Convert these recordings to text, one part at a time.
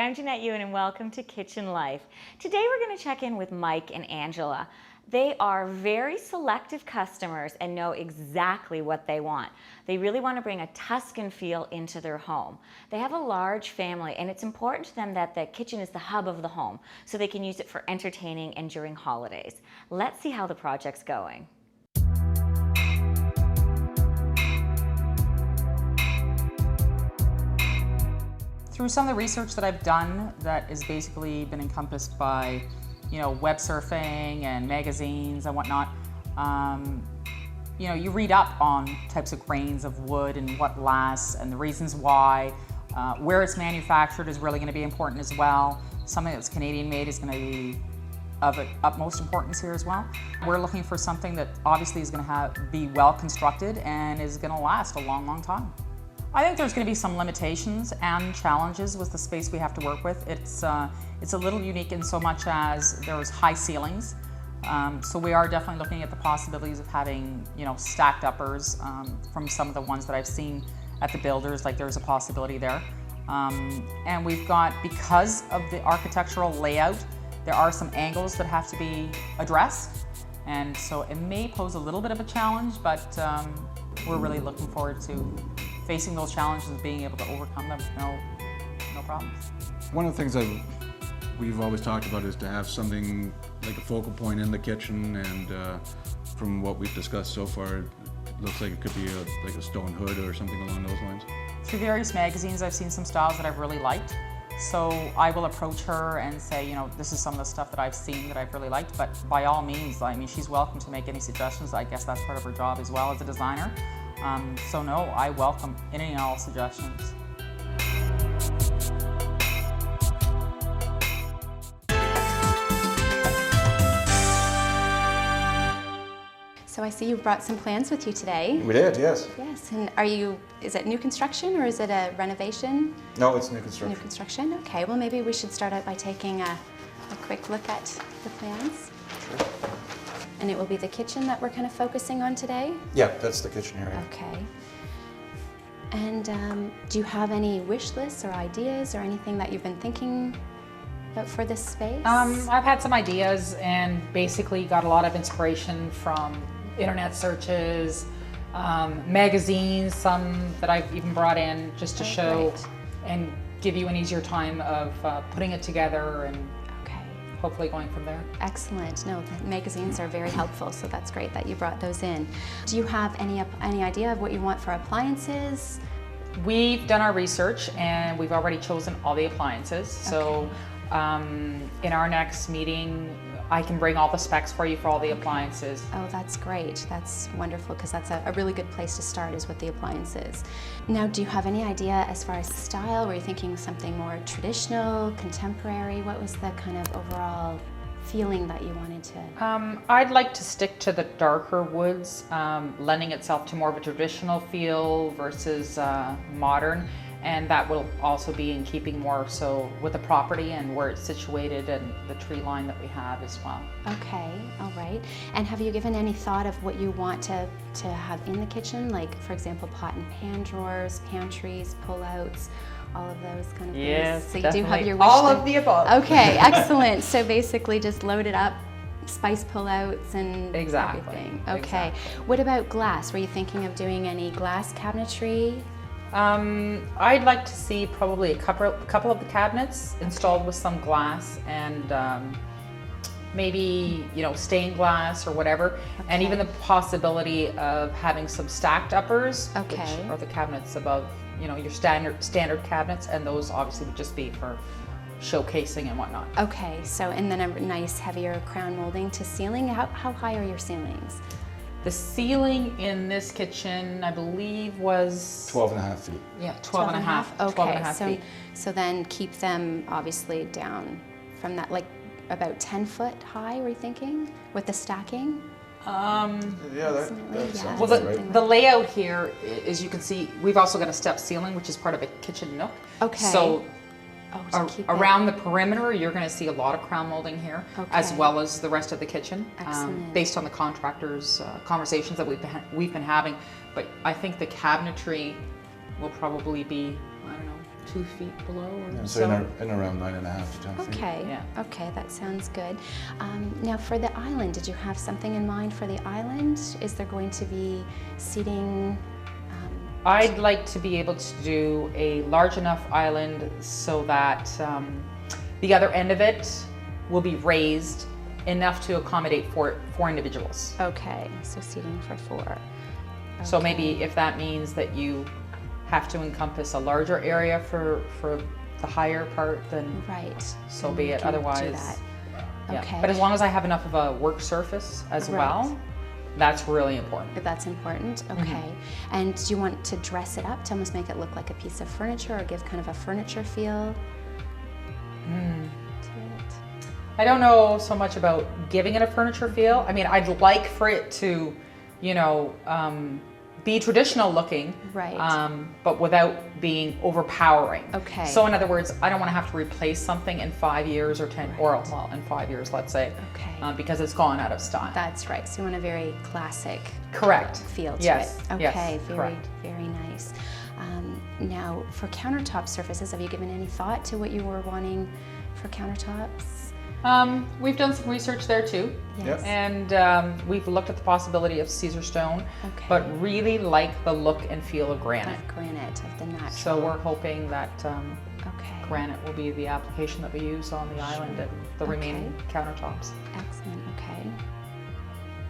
I'm Jeanette Ewan and welcome to Kitchen Life. Today we're going to check in with Mike and Angela. They are very selective customers and know exactly what they want. They really want to bring a Tuscan feel into their home. They have a large family and it's important to them that the kitchen is the hub of the home so they can use it for entertaining and during holidays. Let's see how the project's going. Through some of the research that I've done that has basically been encompassed by, web surfing and magazines and whatnot, you read up on types of grains of wood and what lasts and the reasons why. Where it's manufactured is really going to be important as well. Something that's Canadian made is going to be of utmost importance here as well. We're looking for something that obviously is going to be well constructed and is going to last a long, long time. I think there's going to be some limitations and challenges with the space we have to work with. It's a little unique in so much as there's high ceilings. So we are definitely looking at the possibilities of having, stacked uppers from some of the ones that I've seen at the builders, like there's a possibility there. And we've got, because of the architectural layout, there are some angles that have to be addressed. And so it may pose a little bit of a challenge, but we're really looking forward to facing those challenges and being able to overcome them with no problems. One of the things that we've always talked about is to have something like a focal point in the kitchen, and from what we've discussed so far, it looks like it could be like a stone hood or something along those lines. Through various magazines, I've seen some styles that I've really liked. So I will approach her and say, this is some of the stuff that I've seen that I've really liked, but by all means, she's welcome to make any suggestions. I guess that's part of her job as well as a designer. So no, I welcome any and all suggestions. So I see you brought some plans with you today. We did, yes. Yes, and is it new construction or is it a renovation? No, it's new construction. New construction, okay. Well, maybe we should start out by taking a quick look at the plans. Sure. And it will be the kitchen that we're kind of focusing on today? Yeah, that's the kitchen area. Okay. And do you have any wish lists or ideas or anything that you've been thinking about for this space? I've had some ideas and basically got a lot of inspiration from internet searches, magazines, some that I've even brought in just to show and give you an easier time of putting it together and hopefully going from there. Excellent. No, the magazines are very helpful, so that's great that you brought those in. Do you have any idea of what you want for appliances? We've done our research and we've already chosen all the appliances. So in our next meeting, I can bring all the specs for you for all the appliances. Oh, that's great. That's wonderful, because that's a really good place to start is with the appliances. Now, do you have any idea as far as style? Were you thinking something more traditional, contemporary? What was the kind of overall feeling that you wanted to? I'd like to stick to the darker woods, lending itself to more of a traditional feel versus modern. And that will also be in keeping more so with the property and where it's situated and the tree line that we have as well. Okay, all right. And have you given any thought of what you want to have in the kitchen? Like, for example, pot and pan drawers, pantries, pull-outs, all of those kind of things? Yes, so you definitely. Do have your wish all list. of the above. Okay, excellent. So basically just load it up, spice pull-outs and everything. Okay. Exactly. What about glass? Were you thinking of doing any glass cabinetry? I'd like to see probably a couple of the cabinets installed with some glass and maybe stained glass or whatever, and even the possibility of having some stacked uppers, which are the cabinets above your standard cabinets, and those obviously would just be for showcasing and whatnot. Okay, so and then a nice heavier crown molding to ceiling. How high are your ceilings? The ceiling in this kitchen, I believe, was 12.5 feet. Yeah, 12 and a half. Okay, 12 and a half feet. So then keep them obviously down from that, like about 10 foot high, were you thinking, with the stacking? Yeah, that sounds Well, right. the layout here, as you can see, we've also got a step ceiling, which is part of a kitchen nook. Okay. So around it. the perimeter, you're going to see a lot of crown molding here, as well as the rest of the kitchen, based on the contractors' conversations that we've been having. But I think the cabinetry will probably be, I don't know, 2 feet below or Yeah, so. so in around 9.5 to 10 feet. Okay, Yeah. okay, that sounds good. Now for the island, did you have something in mind for the island? Is there going to be seating? I'd like to be able to do a large enough island so that the other end of it will be raised enough to accommodate four individuals. Okay, so seating for 4. So Okay. maybe if that means that you have to encompass a larger area for the higher part, then Right. so then be we it. can do Otherwise, that. yeah. Okay. But as long as I have enough of a work surface as Right. well, that's really important. That's important, okay. And do you want to dress it up to almost make it look like a piece of furniture or give kind of a furniture feel to it? I don't know so much about giving it a furniture feel. I mean, I'd like for it to, you know, be traditional looking, Right. but without being overpowering. Okay. So in other words, I don't want to have to replace something in 5 years or 10, or well, in 5 years, let's say, Okay. because it's gone out of style. That's right, so you want a very classic Correct. feel to Yes, it. yes, Okay, very, correct. very nice. Now, for countertop surfaces, have you given any thought to what you were wanting for countertops? We've done some research there too. Yes. And we've looked at the possibility of Caesar stone, Okay. but really like the look and feel of granite. That granite of the natural. So we're hoping that Okay. granite will be the application that we use on the island and the remaining countertops. Excellent, okay.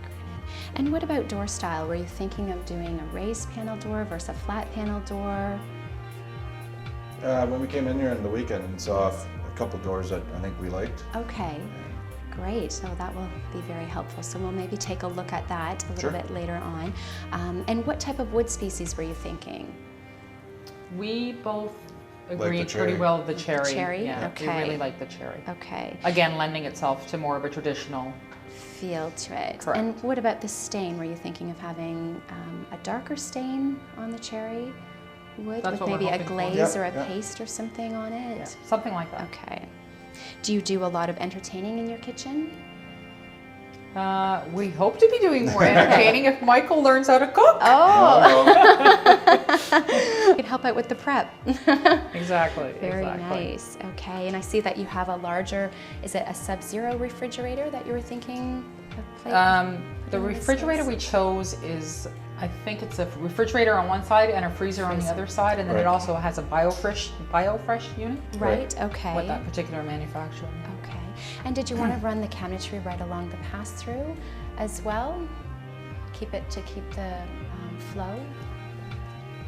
Granite. And what about door style? Were you thinking of doing a raised panel door versus a flat panel door? When we came in here on the weekend and saw a couple doors that I think we liked. Okay, great. So that will be very helpful. So we'll maybe take a look at that a little Sure. bit later on. And what type of wood species were you thinking? We both the agreed cherry. pretty well with the cherry. Cherry? Yeah, Okay. we really like the cherry. Okay, Again, lending itself to more of a traditional. feel to it. Correct. And what about the stain? Were you thinking of having a darker stain on the cherry wood That's with what we're maybe a hoping for. glaze Yeah, or a yeah. paste or something on it? Yeah, something like that. Okay. Do you do a lot of entertaining in your kitchen? We hope to be doing more entertaining if Michael learns how to cook. Oh! You could help out with the prep. Exactly. Very exactly. nice. Okay, and I see that you have a larger, is it a Sub-Zero refrigerator that you were thinking of The putting in refrigerator space? we chose is, I think it's a refrigerator on one side and a freezer on the other side, and then it Right. also has a biofresh unit Right, okay. with that particular manufacturer. Okay. And did you want to run the cabinetry right along the pass-through as well? Keep the flow?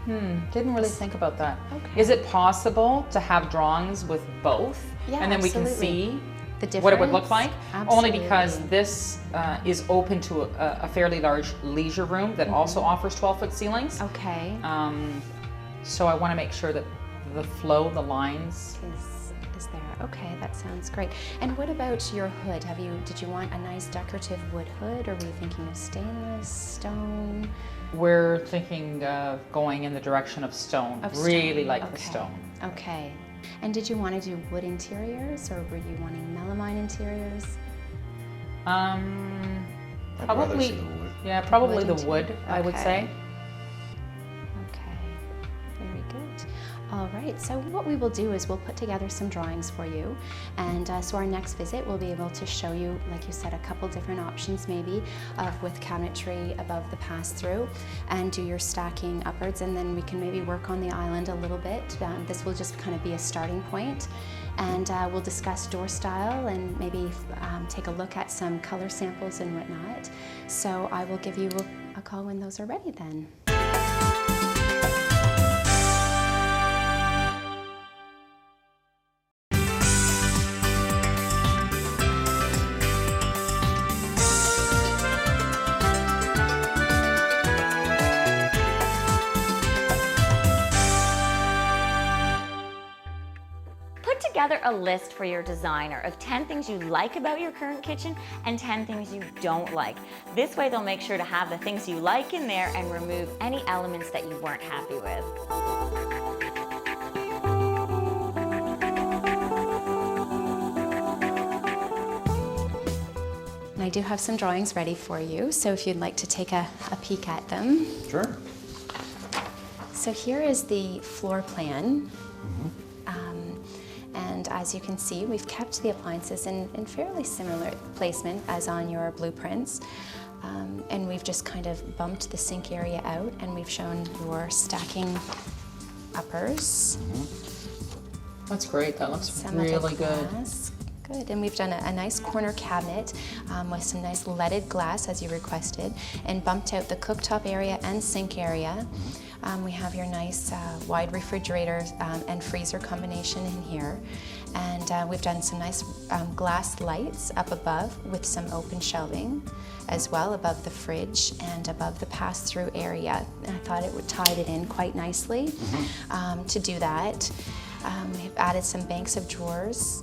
Didn't really think about that. Okay. Is it possible to have drawings with both? Yeah, and then we can absolutely. see The what it would look difference? like? Only because Absolutely. this is open to a fairly large leisure room that also offers 12-foot ceilings. Okay. So I want to make sure that the flow, the lines. Is there. Okay, that sounds great. And what about your hood? Did you want a nice decorative wood hood, or were you thinking of stainless, stone? We're thinking of going in the direction of stone. Of Really stone, like okay. the stone. Okay. And did you want to do wood interiors, or were you wanting melamine interiors? I'd rather Probably, see the wood. yeah, probably Wood the wood, interior? I would Okay. say. Okay, very good. All right, so what we will do is we'll put together some drawings for you, and so our next visit we'll be able to show you, like you said, a couple different options maybe with cabinetry above the pass-through, and do your stacking upwards, and then we can maybe work on the island a little bit. This will just kind of be a starting point, and we'll discuss door style and maybe take a look at some color samples and whatnot. So I will give you a call when those are ready then. Put together a list for your designer of 10 things you like about your current kitchen and 10 things you don't like. This way they'll make sure to have the things you like in there and remove any elements that you weren't happy with. And I do have some drawings ready for you, so if you'd like to take a peek at them. Sure. So here is the floor plan And as you can see, we've kept the appliances in fairly similar placement as on your blueprints. And we've just kind of bumped the sink area out, and we've shown your stacking uppers. That's great. That looks Some of the really good. glass. Good, and we've done a nice corner cabinet with some nice leaded glass as you requested, and bumped out the cooktop area and sink area. We have your nice wide refrigerator and freezer combination in here, and we've done some nice glass lights up above with some open shelving as well above the fridge and above the pass-through area. And I thought it would tie it in quite nicely to do that. We've added some banks of drawers.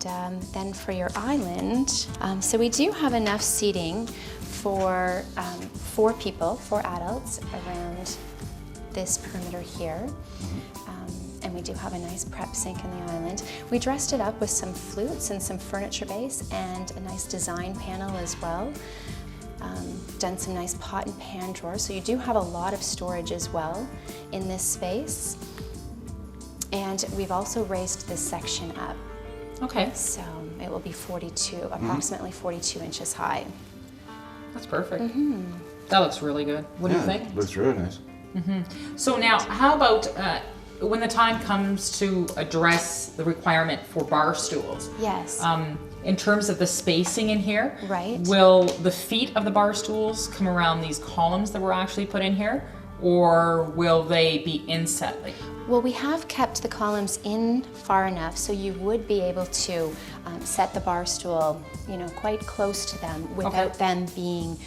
And then for your island, so we do have enough seating for 4 people, 4 adults around this perimeter here. And we do have a nice prep sink in the island. We dressed it up with some flutes and some furniture base and a nice design panel as well. Done some nice pot and pan drawers, so you do have a lot of storage as well in this space. And we've also raised this section up. Okay, So it will be 42, approximately 42 inches high. that's perfect. That looks really good. What do you think? Looks really nice. So now, how about when the time comes to address the requirement for bar stools? Yes. In terms of the spacing in here, Right. will the feet of the bar stools come around these columns that were actually put in here, or will they be inset? Like, Well, we have kept the columns in far enough so you would be able to set the bar stool, you know, quite close to them without them being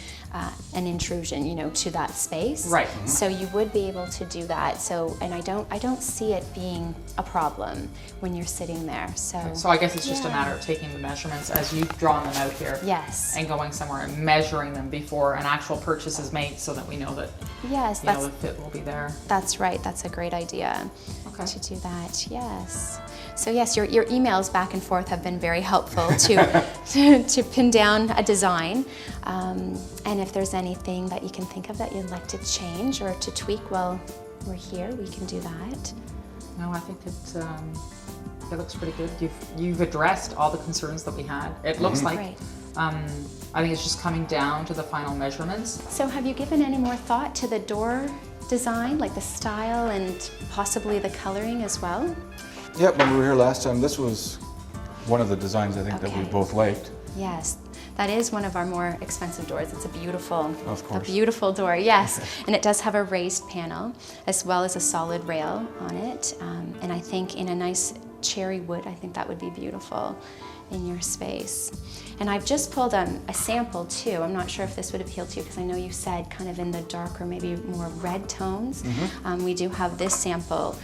an intrusion, you know, to that space. Right. So you would be able to do that. So, and I don't see it being a problem when you're sitting there. so I guess it's just a matter of taking the measurements as you've drawn them out here. Yes. And going somewhere and measuring them before an actual purchase is made, so that we know that Yes, you know the fit will be there. that's right. That's a great idea Okay. to do that. Yes. So yes, your emails back and forth have been very helpful to pin down a design. And if there's anything that you can think of that you'd like to change or to tweak while we're here, we can do that. No, I think it looks pretty good. You've addressed all the concerns that we had. It looks like Great. I think it's just coming down to the final measurements. So have you given any more thought to the door design, like the style and possibly the coloring as well? Yep, when we were here last time, this was one of the designs I think that we Okay. both liked. Yes, that is one of our more expensive doors. It's a beautiful, Of course. a beautiful door, yes. And it does have a raised panel as well as a solid rail on it. And I think in a nice cherry wood, I think that would be beautiful in your space. And I've just pulled a sample too. I'm not sure if this would appeal to you because I know you said kind of in the darker, maybe more red tones. We do have this sample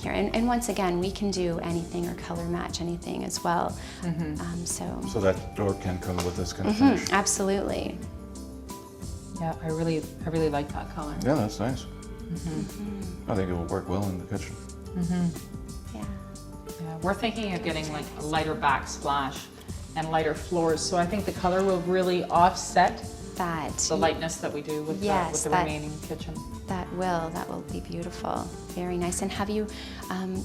here. And once again, we can do anything or color match anything as well. So that door can come with this kind of finish. Absolutely. Yeah, I really like that color. Yeah, that's nice. I think it will work well in the kitchen. Yeah. Yeah, we're thinking of getting like a lighter backsplash and lighter floors, so I think the color will really offset That. the lightness that we do with Yes, the that- remaining kitchen. That will be beautiful. Very nice. And have you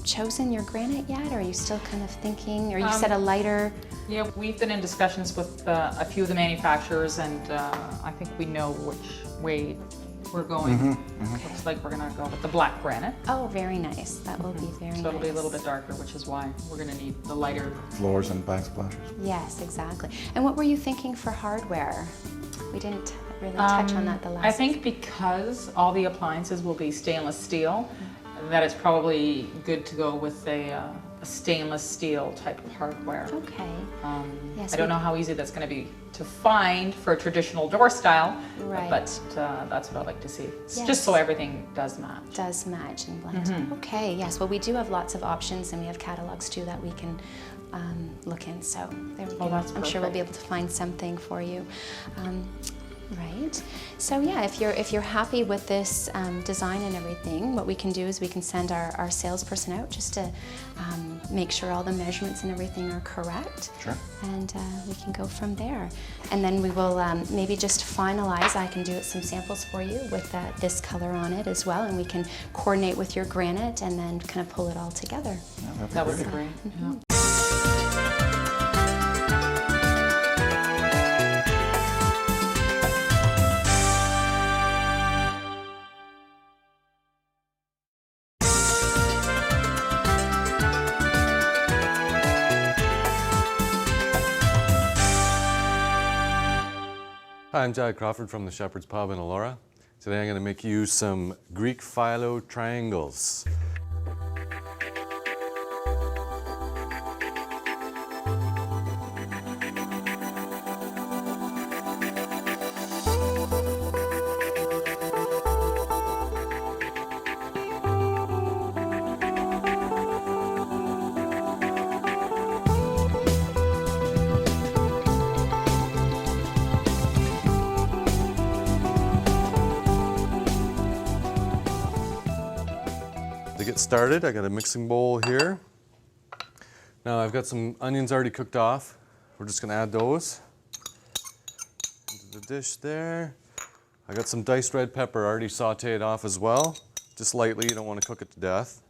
chosen your granite yet? Or are you still kind of thinking, or you said a lighter? Yeah, we've been in discussions with a few of the manufacturers, and I think we know which way we're going. Looks like we're gonna go with the black granite, Oh, very nice. That will be very nice. so it'll be a little bit darker, which is why we're gonna need the lighter. Floors and backsplashes. Yes, exactly. And what were you thinking for hardware? We didn't really touch on that the last. I think because all the appliances will be stainless steel, that it's probably good to go with a stainless steel type of hardware. Okay. Yes, I don't know how easy that's going to be to find for a traditional door style, Right. but that's what I like to see. It's Yes. just so everything does match. Does match and blend. Okay, yes. Well, we do have lots of options, and we have catalogs too that we can look in. So there we go. that's I'm sure we'll perfect. be able to find something for you. Right. So yeah, if you're happy with this design and everything, what we can do is we can send our salesperson out just to make sure all the measurements and everything are correct. Sure. And we can go from there. And then we will maybe just finalize. I can do some samples for you with this color on it as well, and we can coordinate with your granite and then kind of pull it all together. Yeah, that'd be That would great. be great. Yeah. Hi, I'm Jack Crawford from the Shepherd's Pub in Elora. Today I'm going to make you some Greek phyllo triangles. To get started, I got a mixing bowl here. Now I've got some onions already cooked off. We're just going to add those into the dish there. I got some diced red pepper already sauteed off as well, just lightly. You don't want to cook it to death.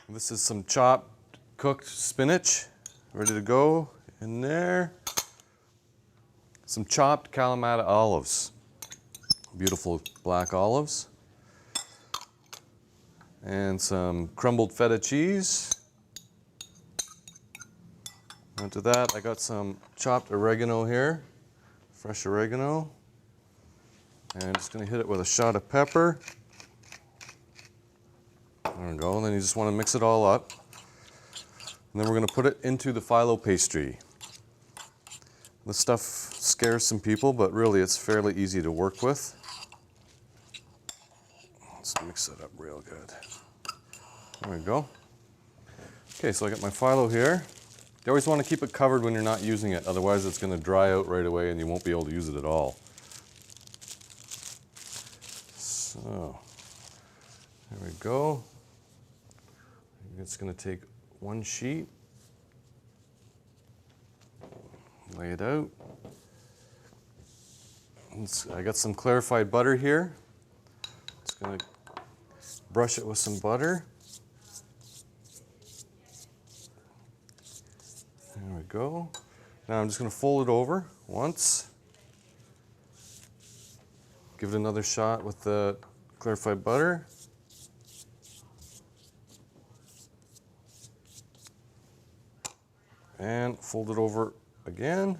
This is some chopped, cooked spinach, ready to go in there. Some chopped Kalamata olives, beautiful black olives. And some crumbled feta cheese. Onto that, I got some chopped oregano here, fresh oregano. And I'm just going to hit it with a shot of pepper. There we go, and then you just want to mix it all up. And then we're going to put it into the phyllo pastry. This stuff scares some people, but really it's fairly easy to work with. Let's mix it up real good. There we go. Okay, so I got my phyllo here. You always want to keep it covered when you're not using it, otherwise it's going to dry out right away and you won't be able to use it at all. So, there we go. It's going to take one sheet, lay it out. I got some clarified butter here. Just going to brush it with some butter. There we go. Now I'm just going to fold it over once. Give it another shot with the clarified butter. And fold it over again.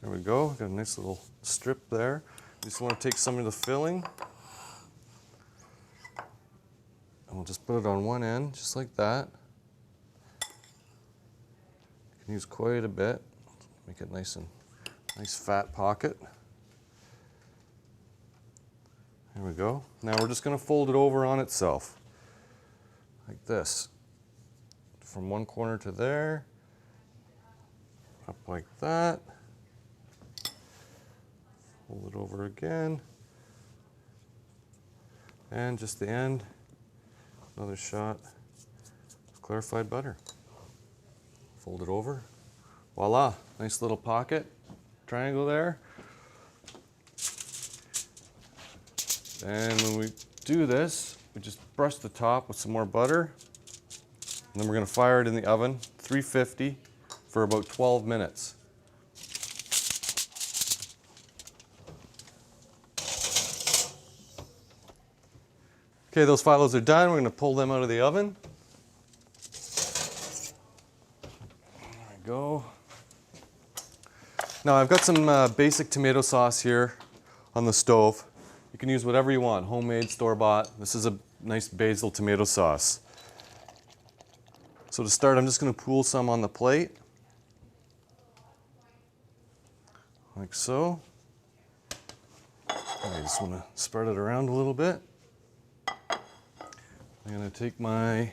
There we go. Got a nice little strip there. You just want to take some of the filling. And we'll just put it on one end, just like that. You can use quite a bit. Make it nice fat pocket. There we go. Now we're just going to fold it over on itself, like this. From one corner to there, up like that. Fold it over again. And just the end, another shot of clarified butter. Fold it over. Voila, nice little pocket triangle there. And when we do this, we just brush the top with some more butter. And then we're going to fire it in the oven, 350, for about 12 minutes. Okay, those phyllos are done. We're going to pull them out of the oven. There we go. Now I've got some basic tomato sauce here on the stove. You can use whatever you want, homemade, store-bought. This is a nice basil tomato sauce. So to start, I'm just going to pool some on the plate, like so. I just want to spread it around a little bit. I'm going to take my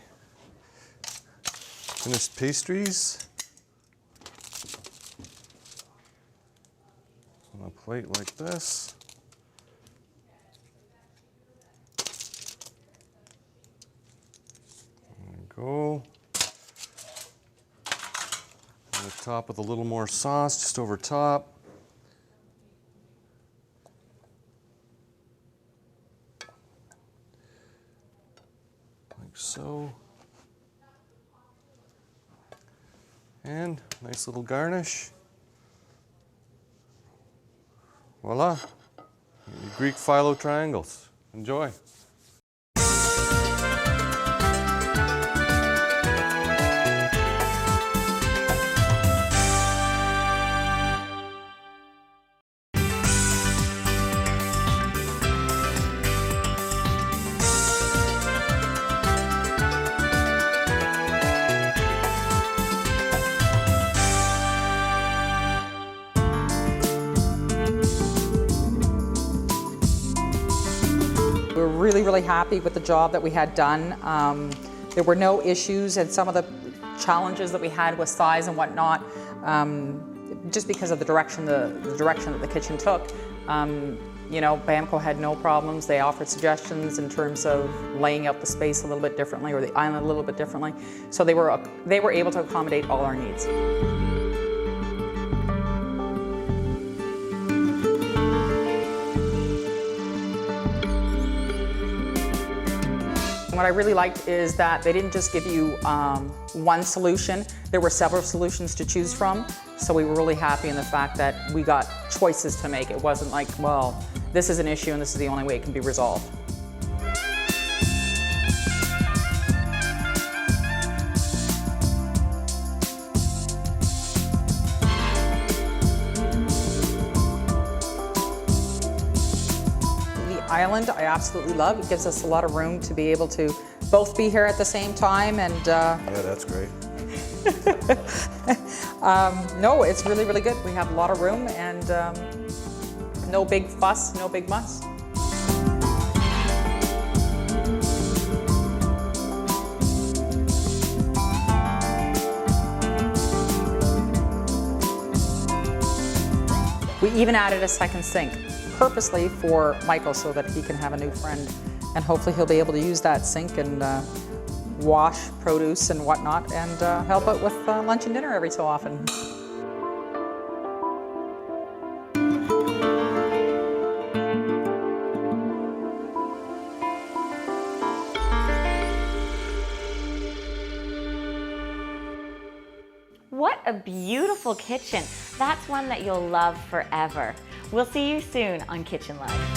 finished pastries on a plate like this. There we go. On the top with a little more sauce just over top. Like so. And nice little garnish. Voila, Greek phyllo triangles. Enjoy. really happy with the job that we had done. There were no issues, and some of the challenges that we had with size and whatnot, just because of the direction that the kitchen took. You know, Bamco had no problems. They offered suggestions in terms of laying out the space a little bit differently, or the island a little bit differently. So they were able to accommodate all our needs. What I really liked is that they didn't just give you one solution. There were several solutions to choose from. So we were really happy in the fact that we got choices to make. It wasn't like, well, this is an issue and this is the only way it can be resolved. Island I absolutely love. It gives us a lot of room to be able to both be here at the same time, and Yeah, that's great. no, it's really, really good. We have a lot of room, and no big fuss, no big muss. We even added a second sink, purposely for Michael, so that he can have a new friend, and hopefully he'll be able to use that sink and wash produce and whatnot, and help out with lunch and dinner every so often. What a beautiful kitchen. That's one that you'll love forever. We'll see you soon on Kitchen Life.